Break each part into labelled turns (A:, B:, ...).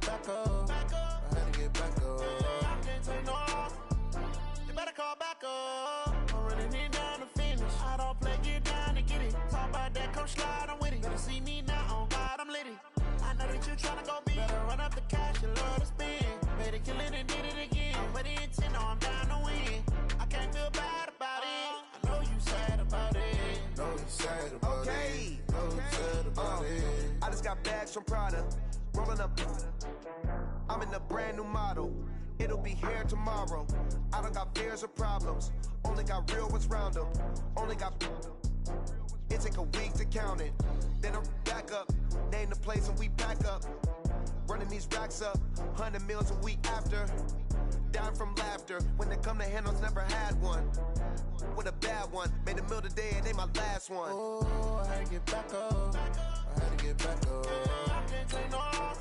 A: back up. I had to get back up. I can't take no off. You better call back up. I'm running it down to finish. I don't play, get down to get it. Talk about that, come slide, I'm with it. Better see me now, on God, I'm litty. I know that you tryna go big. Better run up the cash, you love to spend. Made it, kill it, and did it again. But the intent, no, I'm down to win. I can't feel bad about it. I know you sad about it. Know you sad about it. Know you sad about it.
B: I just got bags from Prada. Rolling up. I'm in a brand new model. It'll be here tomorrow. I don't got fears or problems. Only got real ones round them. Only got. It take a week to count it. Then I'm back up. Name the place and we pack up. Running these racks up. 100 meals a week after. Down from laughter. When they come to handles, never had one. With a bad one. Made a meal today and they my last one.
A: Oh, I had to get back up. I had to get back up. I can't take no off.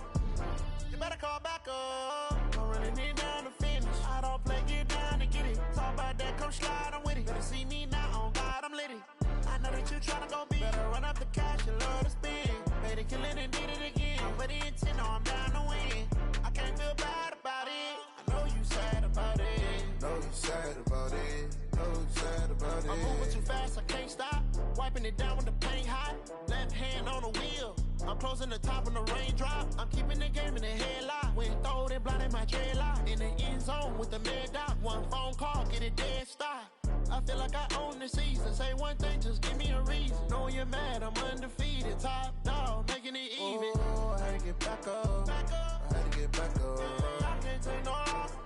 A: You better call back up. I'm running it down to finish. I don't play, get down to get it. Talk about that, come slide, I'm with it. Better see me now, on God, I'm litty. I know that you tryna go big. Better run up the cash, you love to spend. Made it, kill it, and did it again. But the intent, no, I'm down to win. I can't feel bad about it. I know you sad about it. Know you sad about it. Know you sad about it. I'm moving too fast, I can't stop. Wiping it down when the paint hot. Left hand on the wheel. I'm closing the top when the raindrop. I'm keeping the game in the headlock. When throwed and blinded my dreadlock. In the end zone with the mad dot. One phone call, get it dead stop. I feel like I own the season. Say one thing, just give me a reason. Knowing you're mad, I'm undefeated. Top dog, making it even. Oh, I had to get back up. I had to get back up. I can't take no off.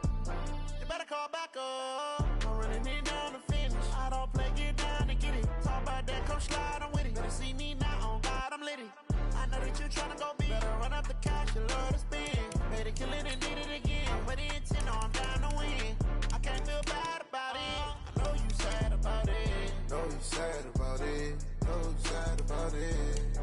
A: You better call back up. I'm running it down to finish. I don't play, get down to get it. Talk about that, come slide, I'm with it. Better see me now, on God, I'm litty. I know that you tryna go big. Better run up the cash, you love to spend. Made it, kill it, and did it again. But the intent, no, I'm down to win. I can't feel bad about it. I know you sad about it. Know you sad about it. Know you sad about it.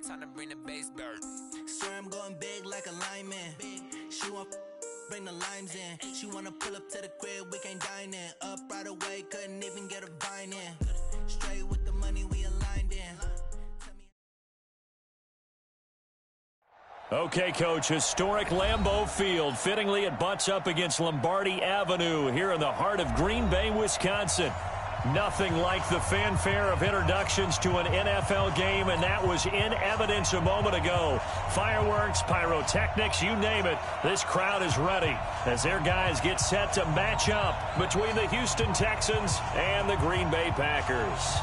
C: Time to bring the bass bird.
D: Swear I'm going big like a lineman. She want bring the limes in. She wanna pull up to the crib, we can't dine in. Up right away, couldn't even get a vine in. Straight with the money, we aligned in.
E: Okay, Coach, historic Lambeau Field. Fittingly, it butts up against Lombardi Avenue here in the heart of Green Bay, Wisconsin. Nothing like the fanfare of introductions to an NFL game, and that was in evidence a moment ago. Fireworks, pyrotechnics, you name it. This crowd is ready as their guys get set to match up between the Houston Texans and the Green Bay Packers.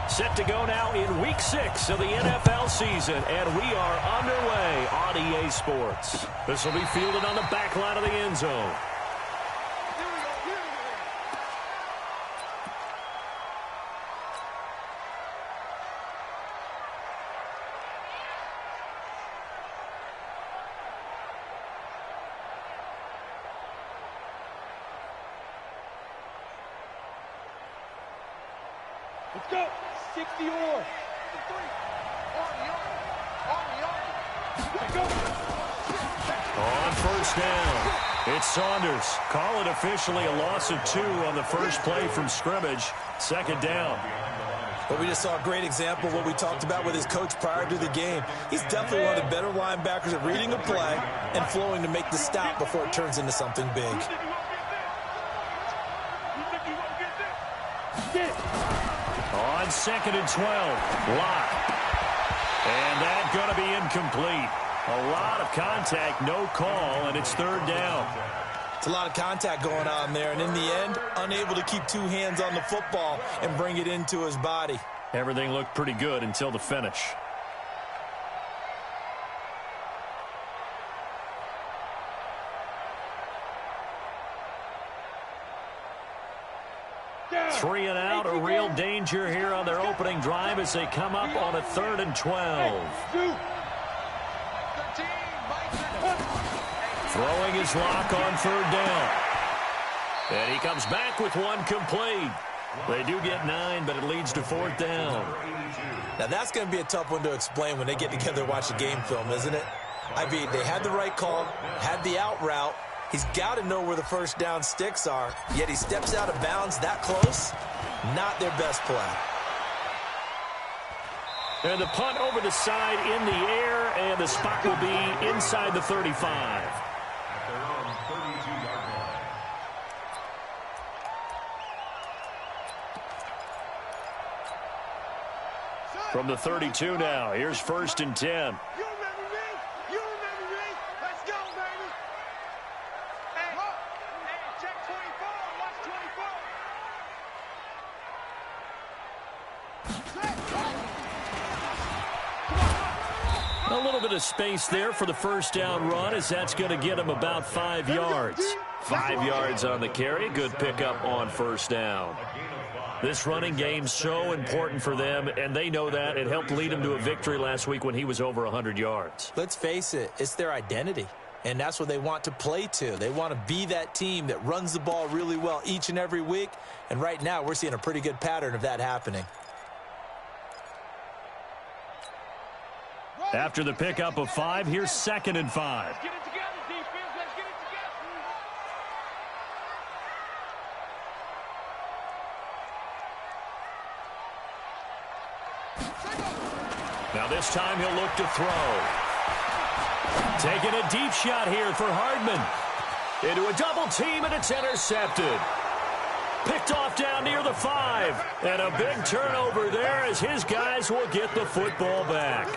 E: Set to go now in Week 6 of the NFL season, and we are underway on EA Sports. This will be fielded on the back line of the end zone.
F: Let's go. 60 or 3.
E: On first down, it's Saunders. Call it officially a loss of 2 on the first play from scrimmage. Second down.
G: But we just saw a great example of what we talked about with his coach prior to the game. He's definitely one of the better linebackers at reading a play and flowing to make the stop before it turns into something big.
E: On 2nd and 12, Locke. And that's going to be incomplete. A lot of contact, no call, and it's third down.
G: It's a lot of contact going on there, and in the end, unable to keep 2 hands on the football and bring it into his body.
E: Everything looked pretty good until the finish. 3 and out, a real danger here on their opening drive as they come up on a 3rd and 12. Throwing his lock on 3rd down. And he comes back with one complete. They do get 9, but it leads to 4th down.
G: Now, that's going to be a tough one to explain when they get together and watch the game film, isn't it? I mean, they had the right call, had the out route. He's got to know where the first down sticks are, yet he steps out of bounds that close. Not their best play.
E: And the punt over the side in the air, and the spot will be inside the 35. From the 32 now, here's 1st and 10.
F: You remember me? You remember me? Let's go, baby. Hey, check 24. Watch 24.
E: A little bit of space there for the first down run, as that's going to get him about 5 yards. 5 yards on the carry. Good pickup on 1st down. This running game's so important for them, and they know that. It helped lead them to a victory last week when he was over 100 yards.
G: Let's face it, it's their identity, and that's what they want to play to. They want to be that team that runs the ball really well each and every week, and right now we're seeing a pretty good pattern of that happening.
E: After the pickup of 5, here's 2nd and 5.
F: Let's get it together, defense. Let's get it together.
E: Now this time he'll look to throw. Taking a deep shot here for Hardman. Into a double team, and it's intercepted. Picked off down near the 5. And a big turnover there as his guys will get the football back.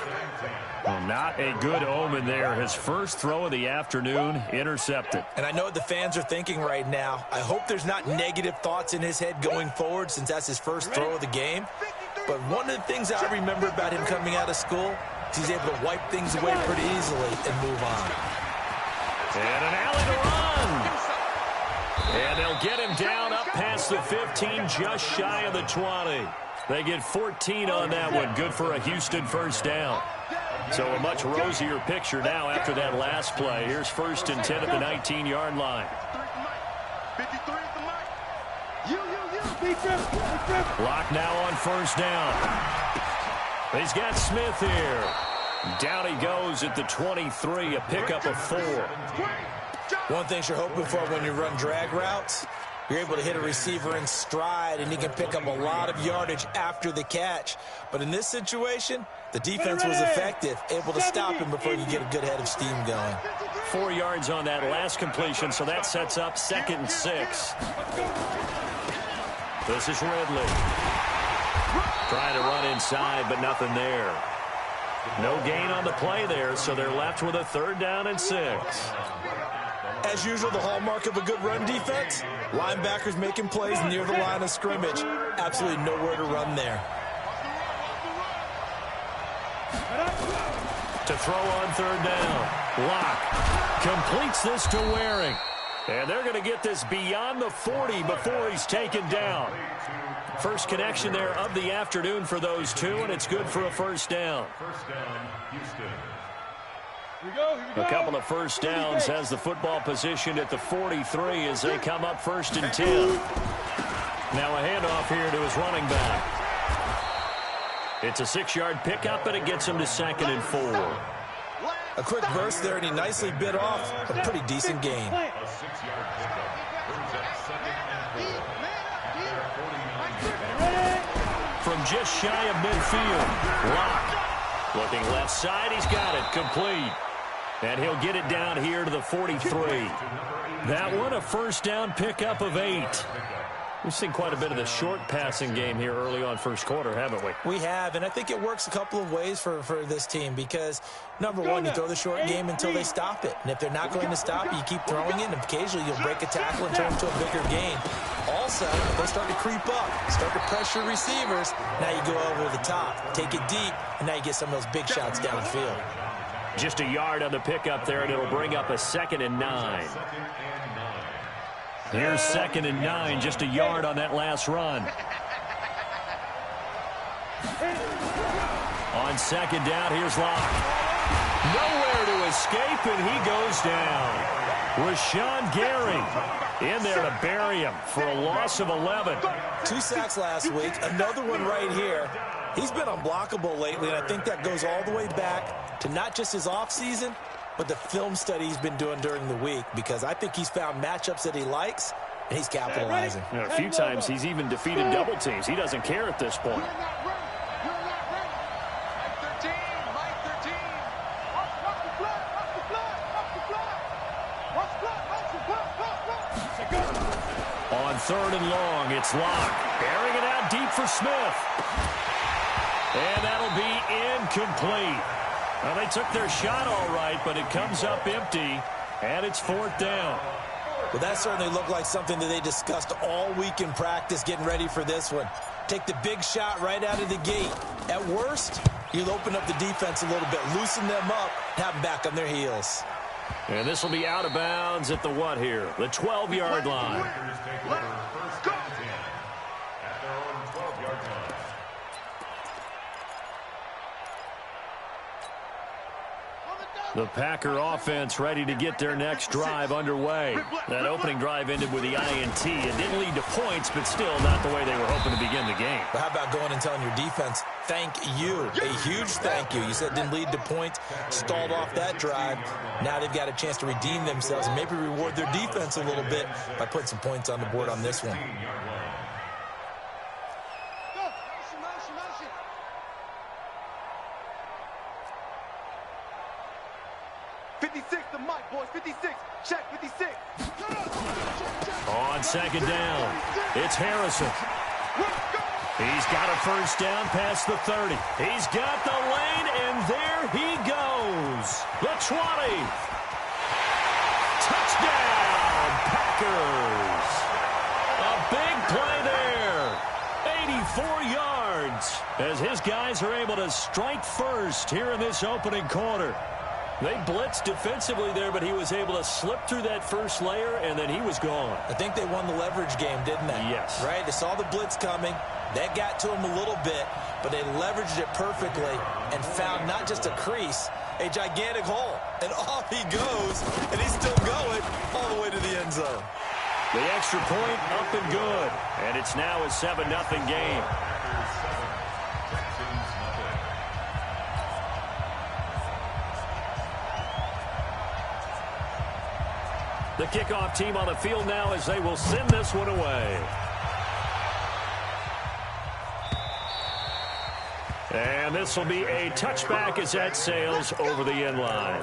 E: Well, not a good omen there. His first throw of the afternoon, intercepted.
G: And I know what the fans are thinking right now. I hope there's not negative thoughts in his head going forward since that's his first throw of the game. But one of the things I remember about him coming out of school is he's able to wipe things away pretty easily and move on.
E: And an alley to run. And they'll get him down up past the 15, just shy of the 20. They get 14 on that one. Good for a Houston first down. So a much rosier picture now after that last play. Here's 1st and 10 at the 19-yard line.
F: 53 at the mic.
E: Lock now on 1st down. He's got Smith here. Down he goes at the 23, a pickup of 4.
G: One thing you're hoping for when you run drag routes, you're able to hit a receiver in stride, and he can pick up a lot of yardage after the catch. But in this situation, the defense was effective, able to stop him before you get a good head of steam going.
E: 4 yards on that last completion, so that sets up 2nd and 6. This is Ridley. Trying to run inside, but nothing there. No gain on the play there, so they're left with a 3rd down and 6.
G: As usual, the hallmark of a good run defense, linebackers making plays near the line of scrimmage. Absolutely nowhere to run there.
E: To throw on 3rd down. Lock completes this to Waring. And they're going to get this beyond the 40 before he's taken down. First connection there of the afternoon for those two, and it's good for a 1st down. A couple of 1st downs has the football positioned at the 43 as they come up 1st and 10. Now a handoff here to his running back. It's a 6-yard pickup, and it gets him to 2nd and 4.
G: A quick burst there, and he nicely bit off a pretty decent gain.
E: From just shy of midfield, Lock. Looking left side, he's got it, complete. And he'll get it down here to the 43. That one, a 1st down pickup of 8. We've seen quite a bit of the short passing game here early on 1st quarter, haven't we?
G: We have, and I think it works a couple of ways for this team because, number one, you throw the short game until they stop it. And if they're not going to stop it, you keep throwing it, and occasionally you'll break a tackle and turn it to a bigger gain. Also, if they start to creep up, start to pressure receivers, now you go over the top, take it deep, and now you get some of those big shots downfield.
E: Just a yard on the pickup there, and it'll bring up a 2nd and 9. Here's 2nd and 9, just a yard on that last run. On 2nd down, here's Locke. Nowhere to escape, and he goes down. Rashawn Gary in there to bury him for a loss of 11.
G: 2 sacks last week, another one right here. He's been unblockable lately, and I think that goes all the way back to not just his offseason, but the film study he's been doing during the week, because I think he's found matchups that he likes, and he's capitalizing.
E: A few times he's even defeated double teams. He doesn't care at this point. On 3rd and long, it's Locke. Bearing it out deep for Smith. And that'll be incomplete. Well, they took their shot all right, but it comes up empty, and it's 4th down.
G: Well, that certainly looked like something that they discussed all week in practice, getting ready for this one. Take the big shot right out of the gate. At worst, you'll open up the defense a little bit, loosen them up, have them back on their heels.
E: And this will be out of bounds at the what here? The 12-yard line. The Packer offense ready to get their next drive underway. That opening drive ended with the INT. It didn't lead to points, but still not the way they were hoping to begin the game.
G: But how about going and telling your defense, thank you, a huge thank you. You said it didn't lead to points, stalled off that drive. Now they've got a chance to redeem themselves and maybe reward their defense a little bit by putting some points on the board on this one.
E: On 2nd down, it's Harrison. He's got a 1st down past the 30. He's got the lane, and there he goes. The 20. Touchdown, Packers. A big play there. 84 yards as his guys are able to strike first here in this opening quarter. They blitzed defensively there, but he was able to slip through that first layer, and then he was gone.
G: I think they won the leverage game, didn't they?
E: Yes.
G: Right? They saw the blitz coming. That got to him a little bit, but they leveraged it perfectly and found not just a crease, a gigantic hole. And off he goes, and he's still going all the way to the end zone.
E: The extra point up and good, and it's now a 7-0 game. The kickoff team on the field now as they will send this one away. And this will be a touchback as that sails over the end line.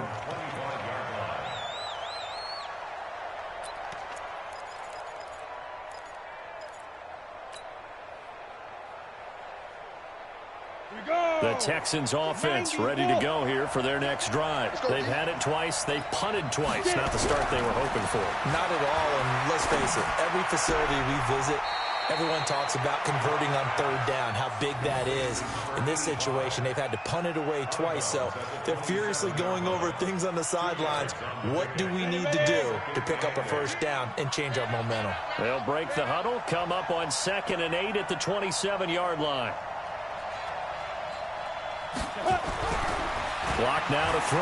E: The Texans offense ready to go here for their next drive. They've had it twice. They've punted twice. Not the start they were hoping for.
G: Not at all, and let's face it, every facility we visit, everyone talks about converting on 3rd down, how big that is. In this situation, they've had to punt it away twice, so they're furiously going over things on the sidelines. What do we need to do to pick up a 1st down and change our momentum?
E: They'll break the huddle, come up on 2nd and 8 at the 27-yard line. Block now to throw.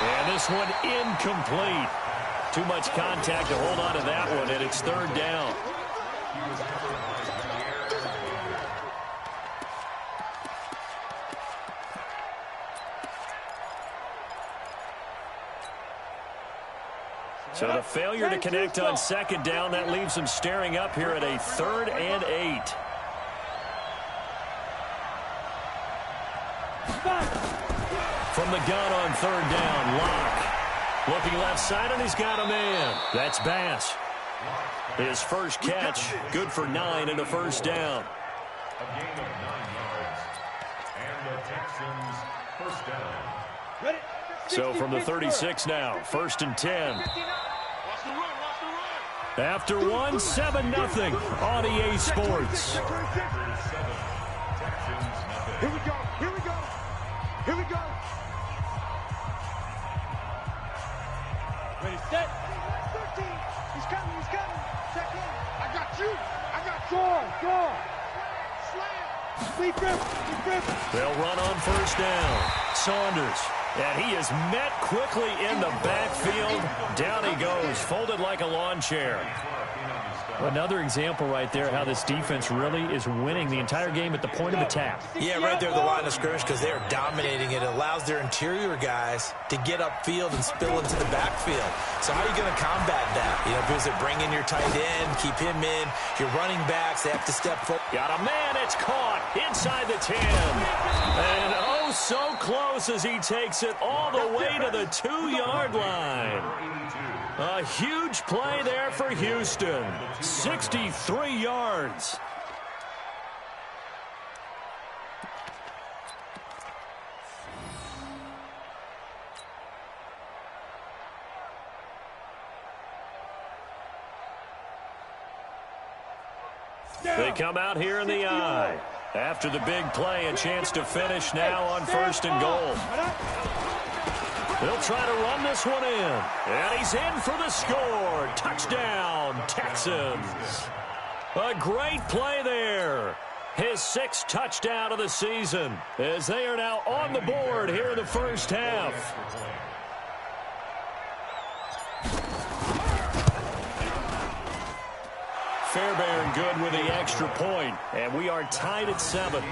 E: And this one incomplete. Too much contact to hold on to that one, and it's 3rd down. So the failure to connect on 2nd down, that leaves them staring up here at a 3rd and 8. From the gun on 3rd down, Locke. Looking left side, and he's got a man. That's Bass. His first catch, good for 9 and a 1st down.
H: A gain of 9 yards. And the Texans 1st down.
E: So from the 36 now, 1st and 10. After one, 7-0 on EA Sports.
F: Here we go. Here we go. Here we go. Ready, set.
E: They'll run on first down. Saunders. And he is met quickly in the backfield. Down he goes, folded like a lawn chair. Another example right there how this defense really is winning the entire game at the point of attack.
G: Yeah, right there at the line of scrimmage because they are dominating it. It allows their interior guys to get upfield and spill into the backfield. So how are you going to combat that? You know, because they bring in your tight end, keep him in. Your running backs, they have to step forward.
E: Got a man, it's caught inside the 10. And oh, so close as he takes it all the way to the 2-yard line. A huge play there for Houston. 63 yards. They come out here in the eye. After the big play, a chance to finish now on 1st and goal. They'll try to run this one in. And he's in for the score. Touchdown, Texans. A great play there. His 6th touchdown of the season as they are now on the board here in the first half. Fairbairn good with the extra point. And we are tied at 7.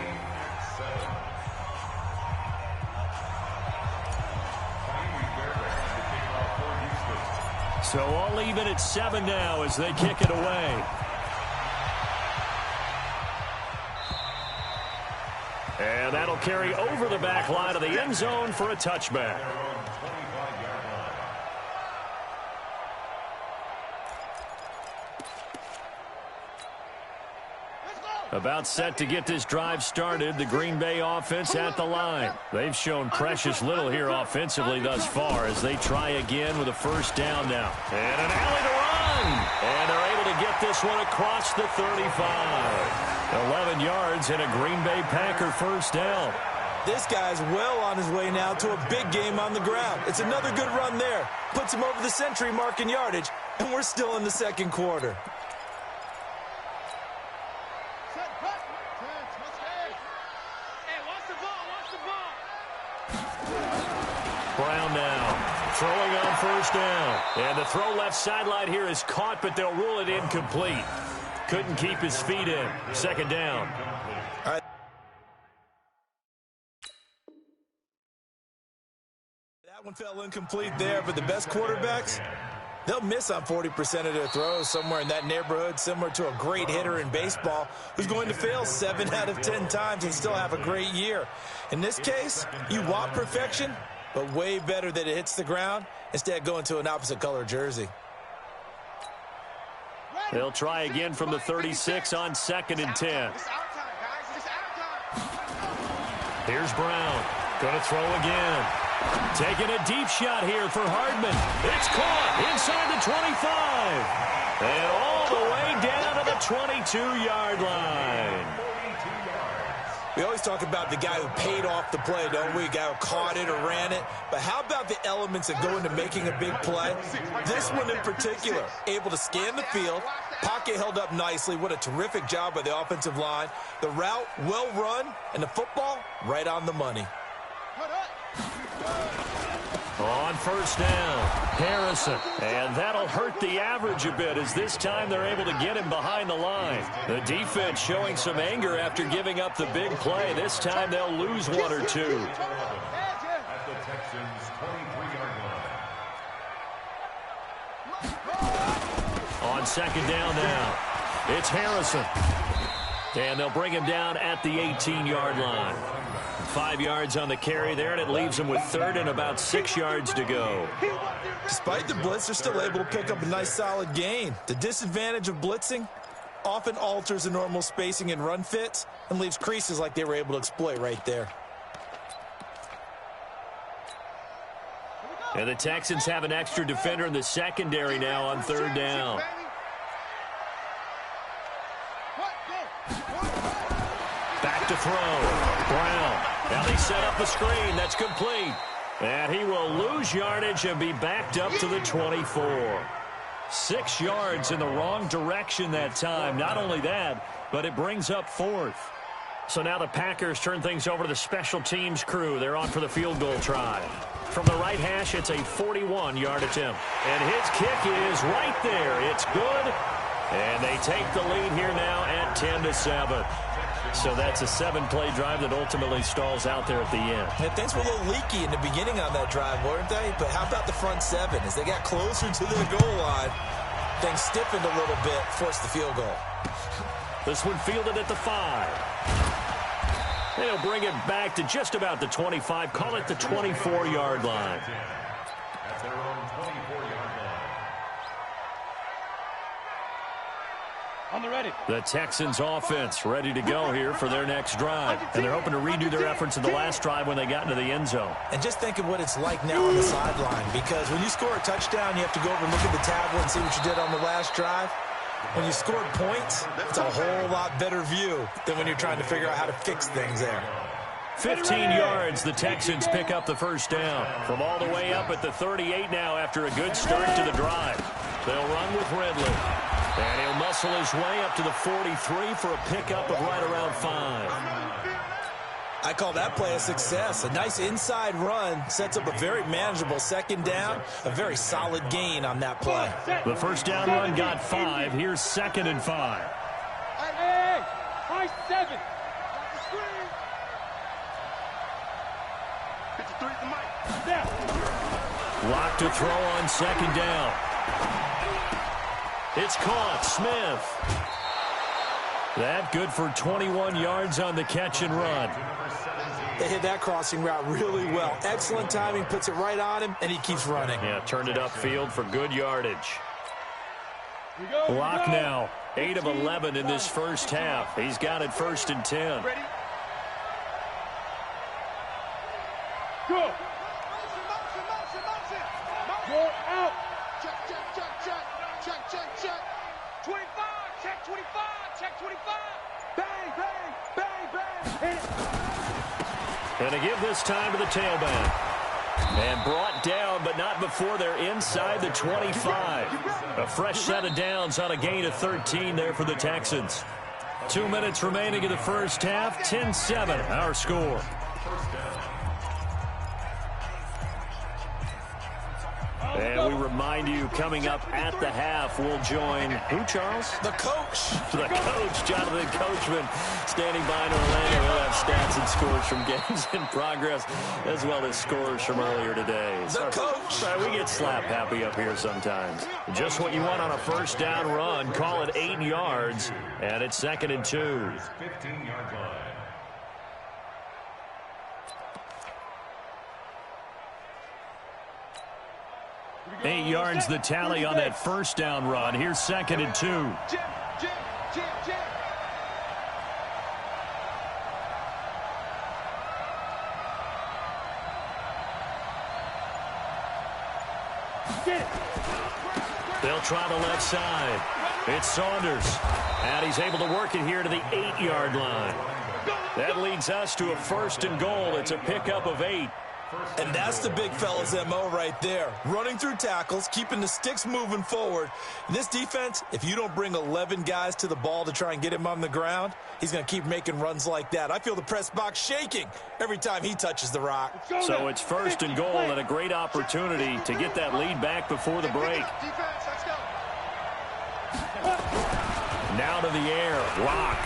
E: So all even at 7 now as they kick it away. And that'll carry over the back line of the end zone for a touchback. About set to get this drive started, the Green Bay offense at the line. They've shown precious little here offensively thus far as they try again with a first down now. And an alley to run. And they're able to get this one across the 35. 11 yards and a Green Bay Packer first down.
G: This guy's well on his way now to a big game on the ground. It's another good run there. Puts him over the century mark in yardage, and we're still in the second quarter.
E: Brown now, throwing on first down. And the throw left sideline here is caught, but they'll rule it incomplete. Couldn't keep his feet in. Second down.
G: All right. That one fell incomplete there, but the best quarterbacks, they'll miss on 40% of their throws somewhere in that neighborhood, similar to a great hitter in baseball who's going to fail 7 out of 10 times and still have a great year. In this case, you want perfection, but way better that it hits the ground instead of going to an opposite color jersey.
E: They'll try again from the 36 on 2nd and 10. Here's Brown. Going to throw again. Taking a deep shot here for Hardman. It's caught inside the 25. And all the way down to the 22-yard line.
G: We always talk about the guy who paid off the play, don't we? A guy who caught it or ran it. But how about the elements that go into making a big play? This one in particular, able to scan the field, pocket held up nicely. What a terrific job by the offensive line. The route, well run, and the football, right on the money.
E: On first down, Harrison. And that'll hurt the average a bit as this time they're able to get him behind the line. The defense showing some anger after giving up the big play. This time they'll lose 1 or 2.
H: At the Texans' 23-yard line.
E: On second down now, it's Harrison. And they'll bring him down at the 18-yard line. 5 yards on the carry there, and it leaves him with 3rd and about 6 yards to go.
G: Despite the blitz, they're still able to pick up a nice solid gain. The disadvantage of blitzing often alters the normal spacing and run fits and leaves creases like they were able to exploit right there.
E: And the Texans have an extra defender in the secondary now on 3rd down. Back to throw. Brown. Now they set up the screen. That's complete. And he will lose yardage and be backed up to the 24. 6 yards in the wrong direction that time. Not only that, but it brings up 4th. So now the Packers turn things over to the special teams crew. They're on for the field goal try. From the right hash, it's a 41-yard attempt. And his kick is right there. It's good. And they take the lead here now at 10-7. So that's a 7-play drive that ultimately stalls out there at the end.
G: And things were a little leaky in the beginning on that drive, weren't they? But how about the front seven? As they got closer to the goal line, things stiffened a little bit, forced the field goal.
E: This one fielded at the 5. They'll bring it back to just about the 25. Call it the 24-yard line.
H: At their own 24-yard line.
F: On the ready.
E: The Texans offense ready to go here for their next drive. And they're hoping to redo their efforts in the last drive when they got into the end zone.
G: And just think of what it's like now on the sideline. Because when you score a touchdown, you have to go over and look at the tablet and see what you did on the last drive. When you scored points, it's a whole lot better view than when you're trying to figure out how to fix things there.
E: 15 yards, the Texans pick up the first down. From all the way up at the 38 now after a good start to the drive. They'll run with Ridley. And he'll muscle his way up to the 43 for a pickup of right around 5.
G: I call that play a success. A nice inside run sets up a very manageable second down. A very solid gain on that play.
E: The first down run got 5. Here's 2nd and 5.
F: Hey, high 7.
E: Lock to throw on 2nd down. It's caught. Smith. That good for 21 yards on the catch and run.
G: They hit that crossing route really well. Excellent timing, puts it right on him, and he keeps running.
E: Yeah, turned it upfield for good yardage. Lock now, 8 of 11 in this first half. He's got it 1st and 10.
F: Ready? Go. Go out. Check. 25. Check 25. Check 25. Bang, bang, bang, bang. Hit it.
E: And to give this time to the tailback. And brought down, but not before they're inside the 25. A fresh set of downs on a gain of 13 there for the Texans. 2 minutes remaining in the first half. 10-7, our score. And we remind you, coming up at the half, we'll join who, Charles?
G: The coach.
E: The coach, Jonathan Coachman, standing by in Orlando. He'll have stats and scores from games in progress, as well as scores from earlier today.
G: The coach.
E: We get slap happy up here sometimes. Just what you want on a first down run. Call it 8 yards, and it's 2nd and 2.
H: 15-yard line.
E: 8 yards the tally on that first down run. Here's 2nd and 2.
F: Jim. Get it.
E: They'll try the left side. It's Saunders. And he's able to work it here to the 8-yard line. That leads us to a 1st and goal. It's a pickup of 8.
G: And that's the big fella's MO right there. Running through tackles, keeping the sticks moving forward. In this defense, if you don't bring 11 guys to the ball to try and get him on the ground, he's going to keep making runs like that. I feel the press box shaking every time he touches the rock.
E: So it's 1st and goal and a great opportunity to get that lead back before the break. Now to the air. Lock.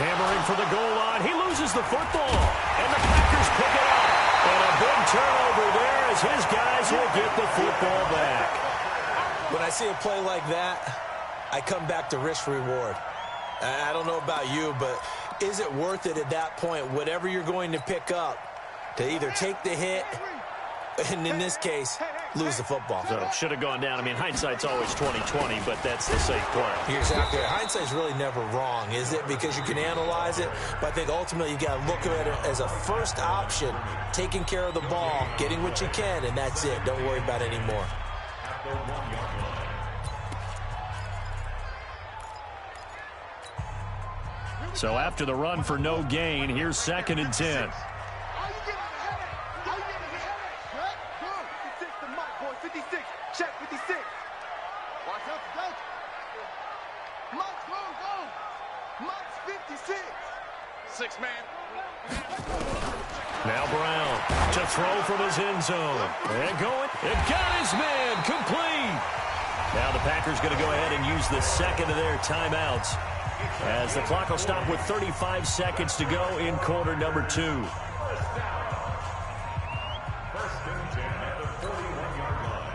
E: Hammering for the goal line. He loses the football. And the Packers pick it up. And a big turnover there as his guys will get the football back.
G: When I see a play like that, I come back to risk-reward. I don't know about you, but is it worth it at that point, whatever you're going to pick up, to either take the hit, and in this case, lose the football?
E: So should have gone down. I mean, hindsight's always 20/20, but that's the safe play.
G: You're exactly right. Hindsight's really never wrong, is it? Because you can analyze it, but I think ultimately you got to look at it as a first option, taking care of the ball, getting what you can, and that's it. Don't worry about it anymore.
E: So after the run for no gain, here's 2nd and 10.
F: 6-man.
E: Now Brown to throw from his end zone. And going. It got his man complete. Now the Packers going to go ahead and use the second of their timeouts as the clock will stop with 35 seconds to go in quarter number 2.
H: First and 10 at the 41-yard line.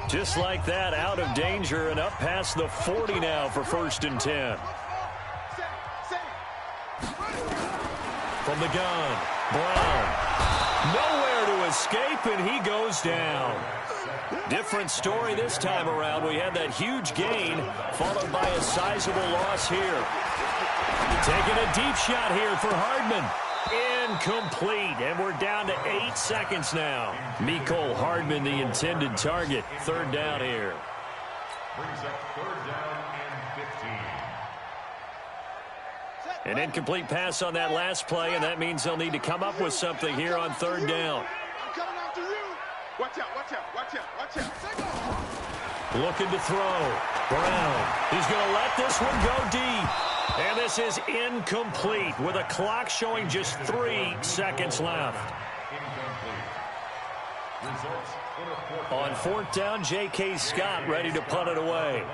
E: Just like that, out of danger and up past the 40 now for first and 10. From the gun, Brown. Nowhere to escape, and he goes down. Different story this time around. We had that huge gain, followed by a sizable loss here. Taking a deep shot here for Hardman. Incomplete, and we're down to 8 seconds now. Mecole Hardman, the intended target. Third down here.
H: Brings up third down and 15.
E: An incomplete pass on that last play, and that means they'll need to come up with something here on third down.
F: I'm coming after you. Watch out, watch out, watch out, watch out.
E: Looking to throw. Brown. He's going to let this one go deep. And this is incomplete with a clock showing just 3 seconds left. On fourth down, J.K. Scott ready to punt it away.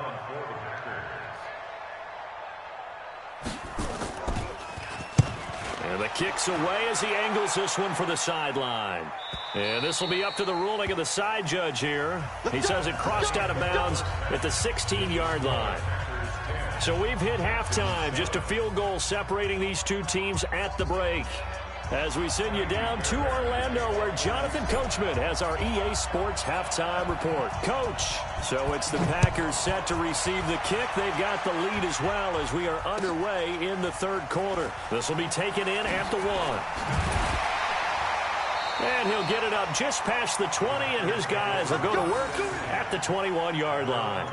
E: And the kick's away as he angles this one for the sideline. And this will be up to the ruling of the side judge here. He says it crossed out of bounds at the 16-yard line. So we've hit halftime, just a field goal separating these two teams at the break. As we send you down to Orlando, where Jonathan Coachman has our EA Sports halftime report. Coach, so it's the Packers set to receive the kick. They've got the lead as well as we are underway in the third quarter. This will be taken in at the 1. And he'll get it up just past the 20, and his guys will go to work at the 21-yard line.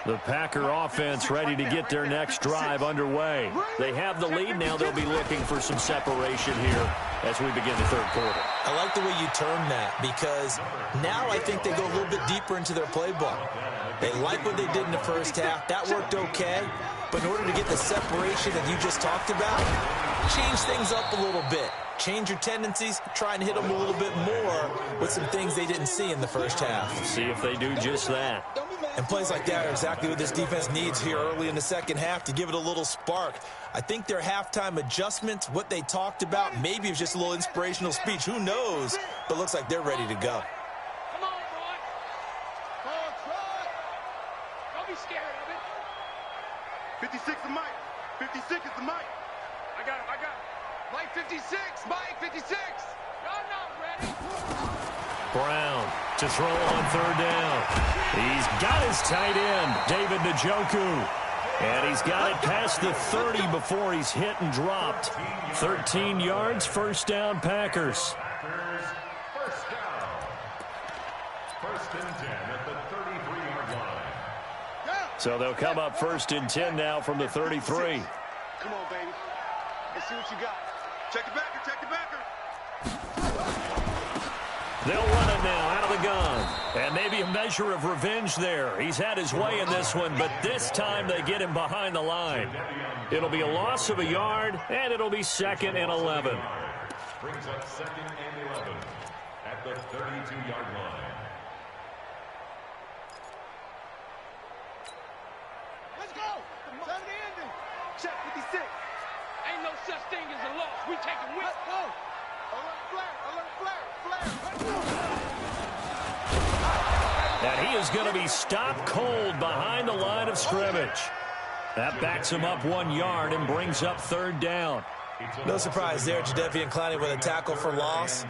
E: The Packer offense ready to get their next drive underway. They have the lead. Now they'll be looking for some separation here as we begin the third quarter.
G: I like the way you term that, because now I think they go a little bit deeper into their playbook. They like what they did in the first half. That worked okay. But in order to get the separation that you just talked about, change things up a little bit. Change your tendencies, try and hit them a little bit more with some things they didn't see in the first half.
E: See if they do just that.
G: And plays like that are exactly what this defense needs here early in the second half to give it a little spark. I think their halftime adjustments, what they talked about, maybe it was just a little inspirational speech. Who knows? But looks like they're ready to go.
F: Come on, boy. Come on, try. Don't be scared of it. 56 is Mike. 56 is the Mike. I got it. Mike 56. Mike 56. Y'all not ready.
E: Brown to throw on third down. He's got his tight end, David Njoku. And he's got it past the 30 before he's hit and dropped. 13 yards, first down, Packers.
H: First down. First and 10 at the 33-yard line.
E: So they'll come up first and 10 now from the 33.
F: Come on, baby. Let's see what you got. Check the backer, check the backer.
E: They'll run it now out of the gun. And maybe a measure of revenge there. He's had his way in this one, but this time they get him behind the line. It'll be a loss of a yard, and it'll be second and 11.
H: Brings up second and 11 at the 32-yard line.
F: Let's go. Time to end it. Check 56. Ain't no such thing as a loss. We take it with. Let's go. Alert flare. Alert flare.
E: And he is going to be stopped cold behind the line of scrimmage. That backs him up 1 yard and brings up third down.
G: No surprise there, Jadeveon Clowney with a tackle for loss.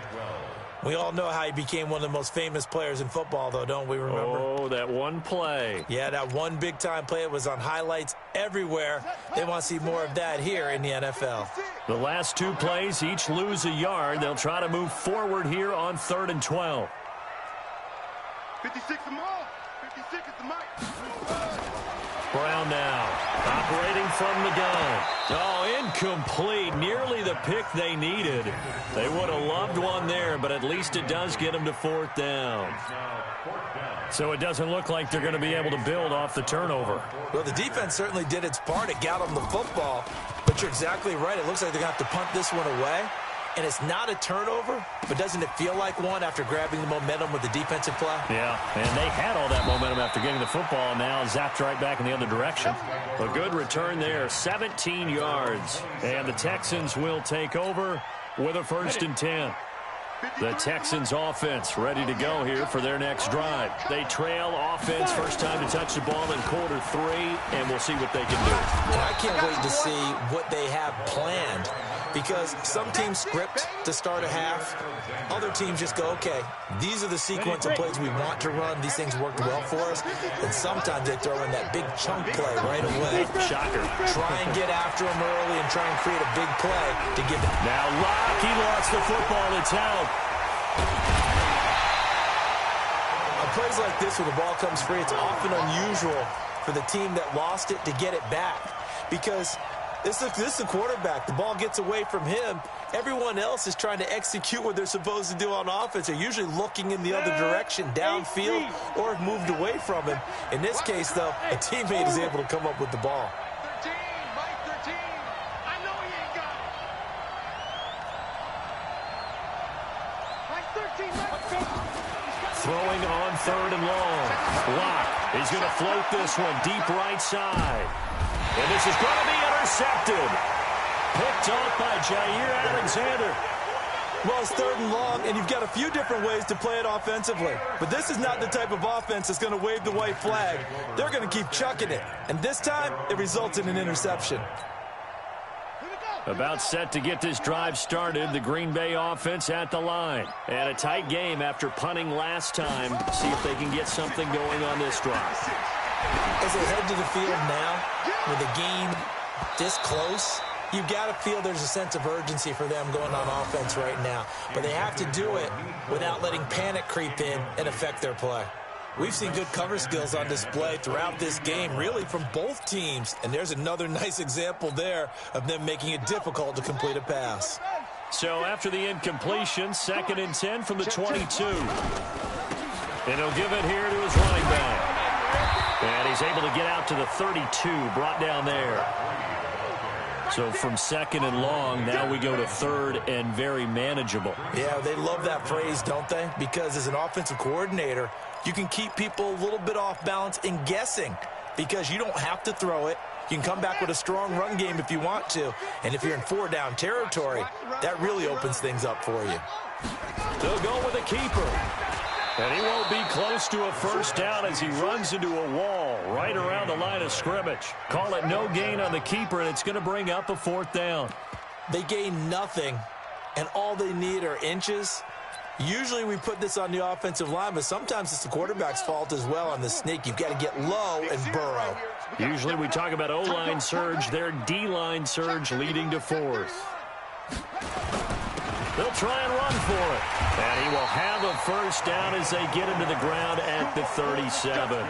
G: We all know how he became one of the most famous players in football, though, don't we remember?
E: Oh, that one play.
G: Yeah, that one big-time play. It was on highlights everywhere. They want to see more of that here in the NFL.
E: The last 2 plays each lose a yard. They'll try to move forward here on 3rd and 12.
F: 56 the ball. 56 is the mic.
E: Brown now, operating from the gun. Oh, incomplete. Nearly the pick they needed. They would have loved one there, but at least it does get them to 4th down. So it doesn't look like they're going to be able to build off the turnover.
G: Well, the defense certainly did its part. It got them the football. But you're exactly right. It looks like they're going to have to punt this one away. And it's not a turnover, but doesn't it feel like one after grabbing the momentum with the defensive play?
E: Yeah, and they had all that momentum after getting the football, and now zapped right back in the other direction. A good return there, 17 yards. And the Texans will take over with a 1st and 10. The Texans offense ready to go here for their next drive. They trail offense, first time to touch the ball in quarter 3, and we'll see what they can do.
G: And I can't wait to see what they have planned, because some teams script to start a half. Other teams just go, okay, these are the sequence of plays we want to run. These things worked well for us. And sometimes they throw in that big chunk play right away.
E: Shocker.
G: Try and get after them early and try and create a big play to give it.
E: Now Locke, he lost the football. It's out.
G: On plays like this where the ball comes free, it's often unusual for the team that lost it to get it back, because this is the quarterback. The ball gets away from him. Everyone else is trying to execute what they're supposed to do on offense. They're usually looking in the other direction, downfield, or have moved away from him. In this case, though, a teammate is able to come up with the ball.
F: 13, Mike 13. I know he ain't got it. Mike 13, Mike 13.
E: Throwing on 3rd and long. Locke is going to float this one deep right side. And this is going to be intercepted. Picked off by Jair Alexander.
G: Well, it's 3rd and long, and you've got a few different ways to play it offensively. But this is not the type of offense that's going to wave the white flag. They're going to keep chucking it. And this time, it results in an interception.
E: About set to get this drive started, the Green Bay offense at the line. And a tight game after punting last time. See if they can get something going on this drive.
G: As they head to the field now, with the game this close, you've got to feel there's a sense of urgency for them going on offense right now. But they have to do it without letting panic creep in and affect their play. We've seen good cover skills on display throughout this game, really from both teams. And there's another nice example there of them making it difficult to complete a pass.
E: So after the incompletion, 2nd and 10 from the 22. And he'll give it here to his running back. And he's able to get out to the 32, brought down there. So from 2nd and long, now we go to 3rd and very manageable.
G: Yeah, they love that phrase, don't they? Because as an offensive coordinator, you can keep people a little bit off balance and guessing, because you don't have to throw it. You can come back with a strong run game if you want to. And if you're in 4-down territory, that really opens things up for you.
E: They'll go with a keeper. And he won't be close to a 1st down as he runs into a wall right around the line of scrimmage. Call it no gain on the keeper, and it's going to bring up a 4th down.
G: They gain nothing, and all they need are inches. Usually we put this on the offensive line, but sometimes it's the quarterback's fault as well on the sneak. You've got to get low and burrow.
E: Usually we talk about O-line surge, their D-line surge leading to 4th. They'll try and run for it. And he will have a 1st down as they get into the ground at the 37.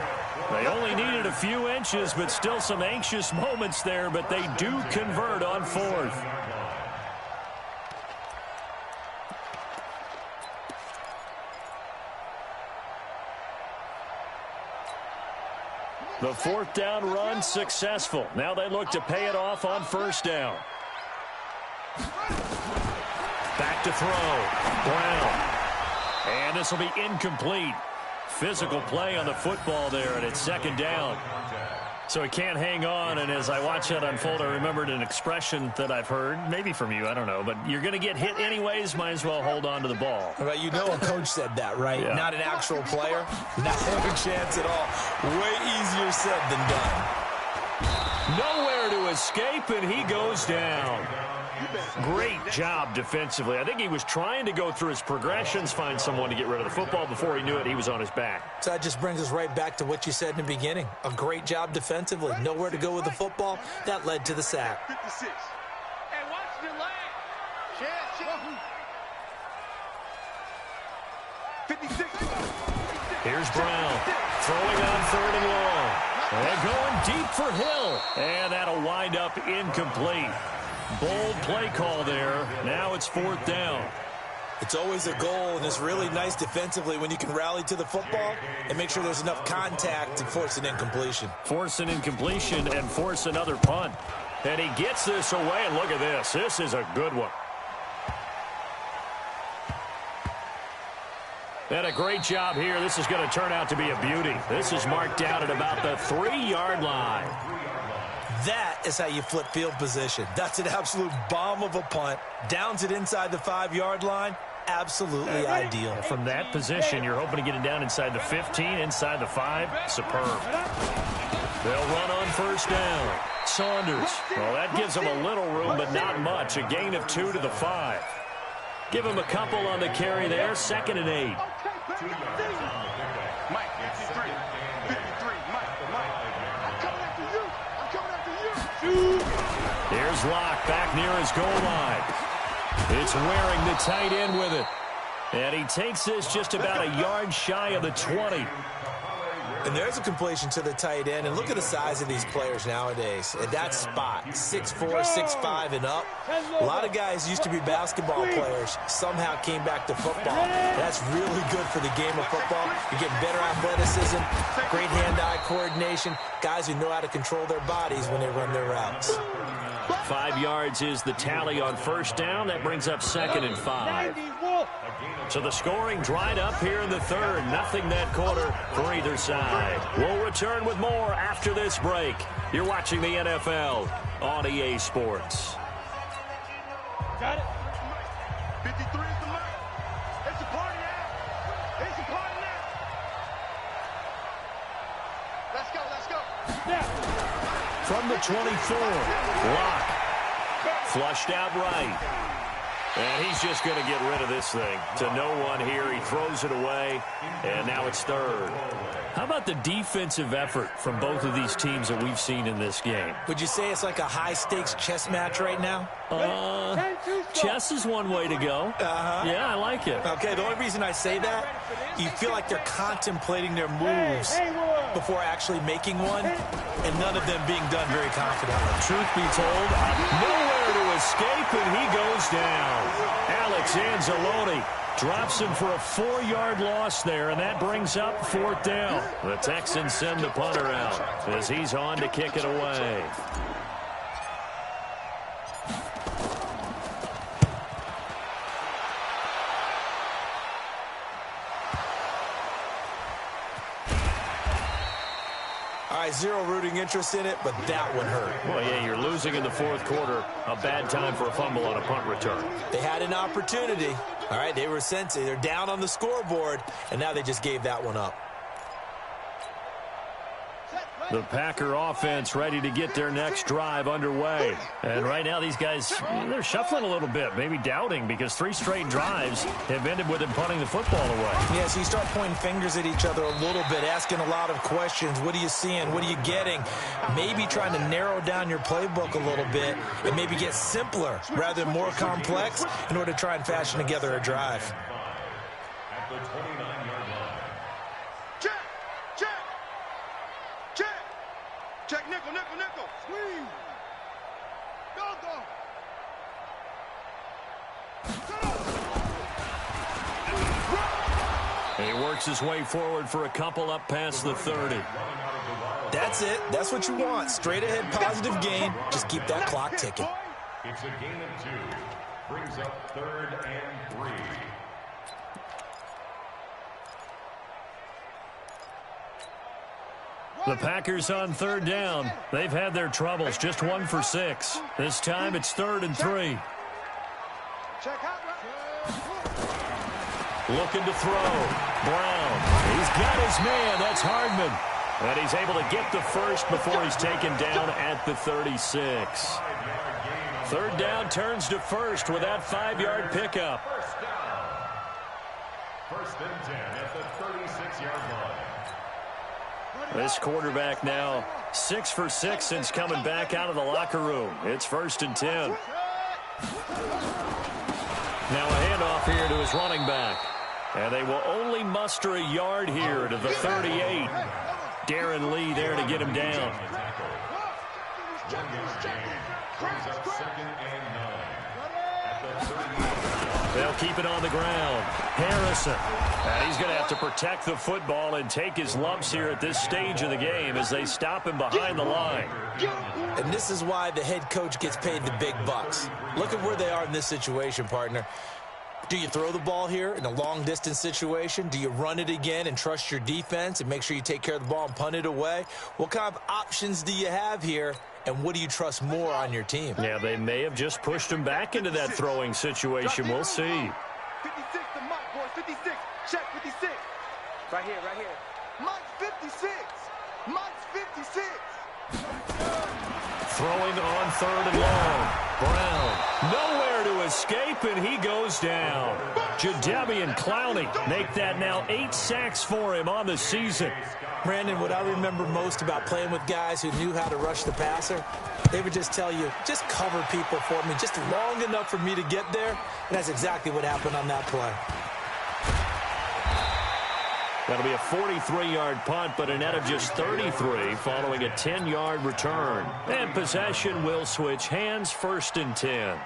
E: They only needed a few inches, but still some anxious moments there, but they do convert on 4th. The 4th down run successful. Now they look to pay it off on 1st down. Back to throw. Brown. And this will be incomplete. Physical play on the football there, and it's 2nd down. So he can't hang on, and as I watch that unfold, I remembered an expression that I've heard, maybe from you, I don't know, but you're going to get hit anyways, might as well hold on to the ball.
G: Right, you know a coach said that, right?
E: Yeah.
G: Not an actual player. Not having a chance at all. Way easier said than done.
E: Nowhere to escape, and he goes down. Great job defensively. I think he was trying to go through his progressions, find someone to get rid of the football. Before he knew it, he was on his back.
G: So that just brings us right back to what you said in the beginning. A great job defensively. Nowhere to go with the football. That led to the sack.
F: 56. Hey, watch the leg. 56.
E: Here's Brown throwing on 3rd and long. And going deep for Hill. And that'll wind up incomplete. Bold play call there. Now it's 4th down.
G: It's always a goal, and it's really nice defensively when you can rally to the football and make sure there's enough contact to force an incompletion.
E: Force an incompletion and force another punt. And he gets this away, and look at this. This is a good one. And a great job here. This is going to turn out to be a beauty. This is marked down at about the 3-yard line.
G: That is how you flip field position. That's an absolute bomb of a punt. Downs it inside the 5-yard line. Absolutely ideal.
E: From that position, you're hoping to get it down inside the 15, inside the 5. Superb. They'll run on 1st down. Saunders. Well, that gives them a little room, but not much. A gain of 2 to the 5. Give him a couple on the carry there. 2nd and 8.
F: Mike, 53. 53. Mike. I'm coming after you. I'm coming after you.
E: Here's Locke back near his goal line. It's wearing the tight end with it. And he takes this just about a yard shy of the 20.
G: And there's a completion to the tight end. And look at the size of these players nowadays. At that spot, 6'4", 6'5", and up. A lot of guys used to be basketball players. Somehow came back to football. That's really good for the game of football. You're getting better athleticism, great hand-eye coordination, guys who know how to control their bodies when they run their routes.
E: 5 yards is the tally on 1st down. That brings up 2nd and 5. So the scoring dried up here in the 3rd. Nothing that quarter for either side. We'll return with more after this break. You're watching the NFL on EA Sports.
F: Got it. 53 is the mark. It's a party now. It's a party now. Let's go, let's go.
E: Yeah. From the 24, Locke. Flushed out right. And he's just going to get rid of this thing. To no one here. He throws it away. And now it's 3rd. How about the defensive effort from both of these teams that we've seen in this game?
G: Would you say it's like a high-stakes chess match right now?
E: Chess is one way to go. Yeah, I like it.
G: Okay, the only reason I say that, you feel like they're contemplating their moves before actually making one, and none of them being done very confidently.
E: Truth be told, nowhere to escape, and he goes down. Alex Anzalone drops him for a 4-yard loss there, and that brings up 4th down. The Texans send the punter out as he's on to kick it away.
G: All right, zero rooting interest in it, but that one hurt.
E: Well, yeah, you're losing in the 4th quarter. A bad time for a fumble on a punt return.
G: They had an opportunity. All right, they were sensitive. They're down on the scoreboard, and now they just gave that one up.
E: The Packer offense ready to get their next drive underway. And right now these guys, they're shuffling a little bit, maybe doubting, because 3 straight drives have ended with them punting the football away.
G: Yeah, so you start pointing fingers at each other a little bit, asking a lot of questions. What are you seeing? What are you getting? Maybe trying to narrow down your playbook a little bit and maybe get simpler rather than more complex in order to try and fashion together a drive.
H: At the 29-yard line.
F: Check, nickel. Squeeze. Go.
E: He works his way forward for a couple up past the 30.
G: That's it. That's what you want. Straight ahead positive gain. Just keep that clock ticking.
H: It's a gain of 2. Brings up 3rd and 3.
E: The Packers on 3rd down. They've had their troubles. Just 1 for 6. This time it's 3rd and 3. Looking to throw. Brown. He's got his man. That's Hardman. And he's able to get the first before he's taken down at the 36. 3rd down turns to 1st with that 5-yard pickup.
H: First and 10 at the 36-yard line.
E: This quarterback now 6 for 6 since coming back out of the locker room. It's 1st and 10. Now a handoff here to his running back. And they will only muster a yard here to the 38. Darren Lee there to get him down. They'll keep it on the ground. Harrison. And he's going to have to protect the football and take his lumps here at this stage of the game as they stop him behind the line.
G: And this is why the head coach gets paid the big bucks. Look at where they are in this situation, partner. Do you throw the ball here in a long-distance situation? Do you run it again and trust your defense and make sure you take care of the ball and punt it away? What kind of options do you have here, and what do you trust more on your team?
E: Yeah, they may have just pushed him back into that throwing situation. We'll see.
F: 56 to Mike, boys. 56. Check 56. Right here, right here. Mike's 56. Mike's 56.
E: Throwing on third and long. Brown nowhere to escape, and he goes down. Jadeveon Clowney make that now 8 sacks for him on the season.
G: Brandon, what I remember most about playing with guys who knew how to rush the passer, they would just tell you, just cover people for me, just long enough for me to get there. And that's exactly what happened on that play.
E: That'll be a 43-yard punt, but a net of just 33 following a 10-yard return. And possession will switch hands, 1st and 10.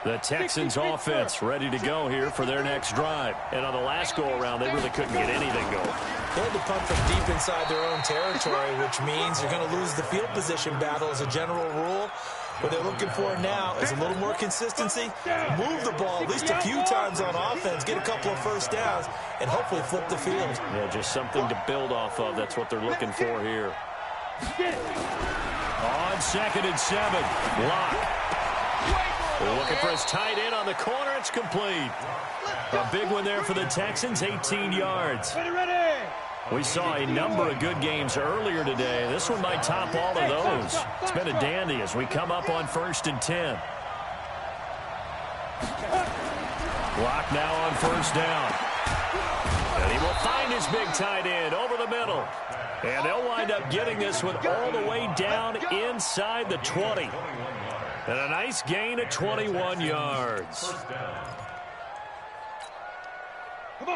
E: The Texans offense ready to go here for their next drive. And on the last go-around, they really couldn't get anything going.
G: They had to punt from deep inside their own territory, which means you're going to lose the field position battle as a general rule. What they're looking for now is a little more consistency, move the ball at least a few times on offense, get a couple of first downs, and hopefully flip the field.
E: Yeah, just something to build off of. That's what they're looking for here. On 2nd and 7, Locke. Looking for his tight end on the corner. It's complete. A big one there for the Texans, 18 yards. We saw a number of good games earlier today. This one might top all of those. It's been a dandy as we come up on 1st and 10. Locke now on 1st down. And he will find his big tight end over the middle. And they'll wind up getting this one all the way down inside the 20. And a nice gain of 21 yards.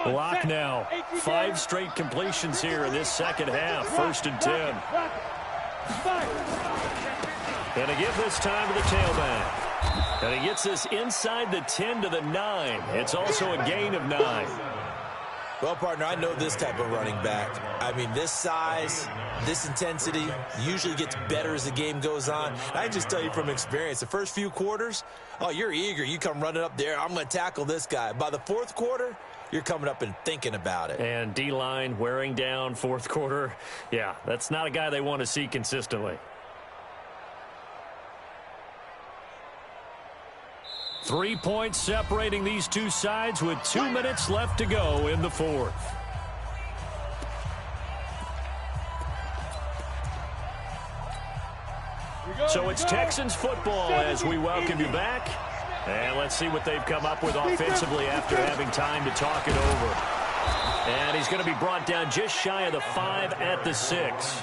E: Locke now. 5 straight completions here in this second half. 1st and 10. And a give this time to the tailback. And he gets this inside the 10 to the 9. It's also a gain of 9.
G: Well, partner, I know this type of running back. I mean, this size, this intensity usually gets better as the game goes on. And I can just tell you from experience, the first few quarters, oh, you're eager. You come running up there, I'm going to tackle this guy. By the 4th quarter, you're coming up and thinking about it.
E: And D-line wearing down 4th quarter. Yeah, that's not a guy they want to see consistently. 3 points separating these two sides with 2 minutes left to go in the 4th. So it's Texans football as we welcome you back. And let's see what they've come up with offensively after having time to talk it over. And he's going to be brought down just shy of the 5 at the 6.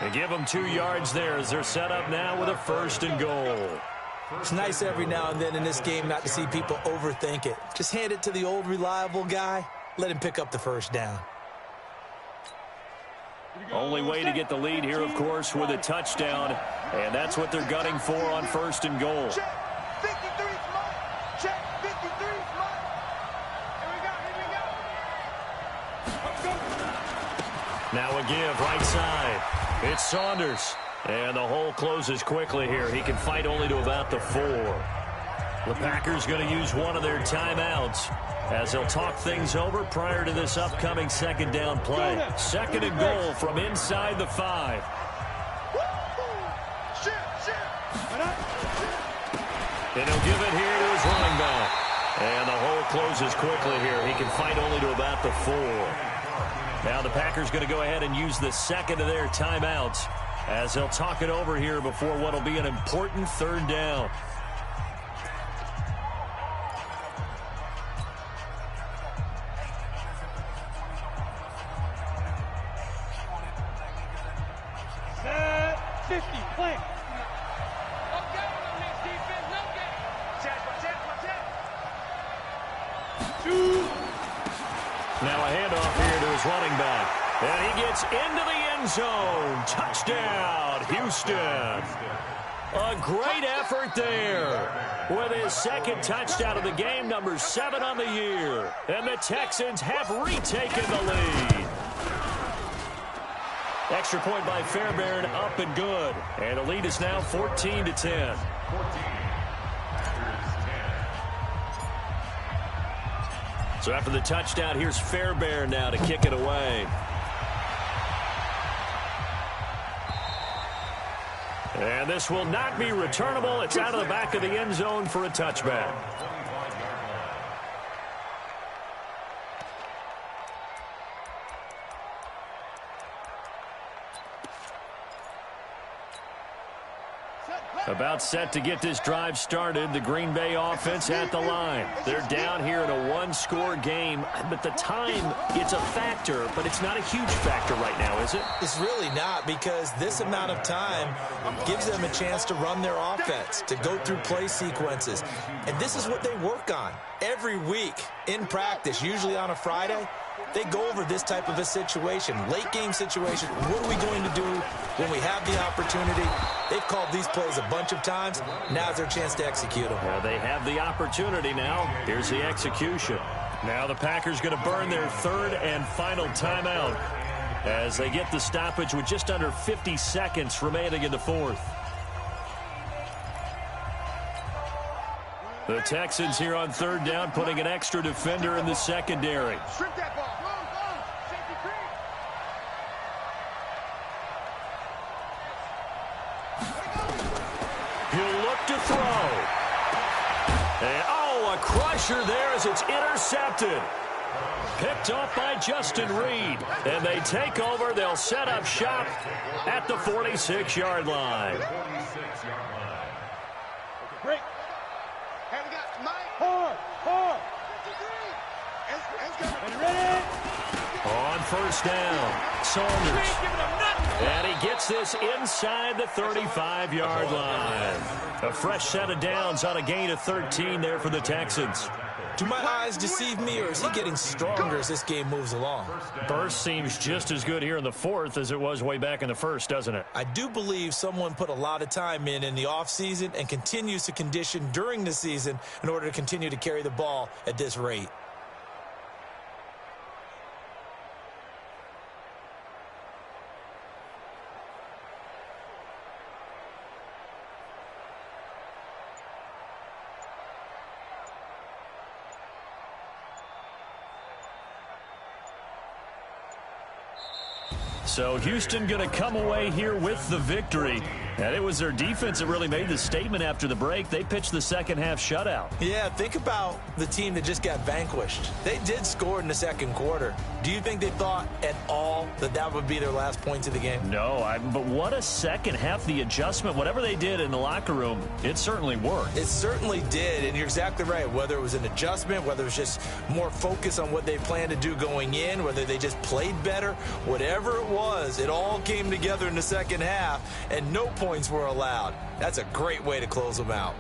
E: And give them 2 yards there as they're set up now with a 1st and goal.
G: It's nice every now and then in this game not to see people overthink it. Just hand it to the old reliable guy. Let him pick up the 1st down.
E: Only way to get the lead here, of course, with a touchdown. And that's what they're gunning for on 1st and goal.
F: Check 53's Mike. Check 53's Mike. Here we go, here we go.
E: Now a give right side. It's Saunders. And the hole closes quickly here. He can fight only to about the 4. The Packers going to use one of their timeouts as they'll talk things over prior to this upcoming 2nd down play. 2nd and goal from inside the 5. And he'll give it here to his running back. And the hole closes quickly here. He can fight only to about the 4. Now the Packers going to go ahead and use the 2nd of their timeouts as they'll talk it over here before what will be an important 3rd down.
F: Set 50, play. Okay, on this defense, no game. Check, check, check.
E: Now a handoff here to his running back. And he gets into the end zone. Touchdown, Houston. A great effort there with his second touchdown of the game, number 7 on the year. And the Texans have retaken the lead. Extra point by Fairbairn, up and good. And the lead is now 14-10. So after the touchdown, here's Fairbairn now to kick it away. And this will not be returnable. It's out of the back of the end zone for a touchback. About set to get this drive started. The Green Bay offense at the line. They're down here in a one-score game, but the time, it's a factor, but it's not a huge factor right now, is it?
G: It's really not, because this amount of time gives them a chance to run their offense, to go through play sequences. And this is what they work on every week in practice, usually on a Friday. They go over this type of a situation, late game situation. What are we going to do when we have the opportunity? They've called these plays a bunch of times. Now's their chance to execute them.
E: Well, they have the opportunity now. Here's the execution. Now the Packers going to burn their third and final timeout as they get the stoppage with just under 50 seconds remaining in the fourth. The Texans here on third down, putting an extra defender in the secondary.
F: Strip that ball. Safety creep.
E: He'll look to throw. And, a crusher there as it's intercepted. Picked off by Justin Reed. And they take over. They'll set up shop at the 46-yard line.
F: Break.
E: On first down, Saunders. And he gets this inside the 35-yard line. A fresh set of downs on a gain of 13 there for the Texans.
G: Do my eyes deceive me, or is he getting stronger as this game moves along?
E: Burst seems just as good here in the fourth as it was way back in the first, doesn't it?
G: I do believe someone put a lot of time in the offseason and continues to condition during the season in order to continue to carry the ball at this rate.
E: So Houston going to come away here with the victory. And it was their defense that really made the statement after the break. They pitched the second half shutout.
G: Yeah, think about the team that just got vanquished. They did score in the second quarter. Do you think they thought at all that that would be their last points of the game?
E: No, but what a second half. The adjustment, whatever they did in the locker room, it certainly worked.
G: It certainly did, and you're exactly right. Whether it was an adjustment, whether it was just more focus on what they planned to do going in, whether they just played better, whatever it was, it all came together in the second half, and no points were allowed. That's a great way to close them out.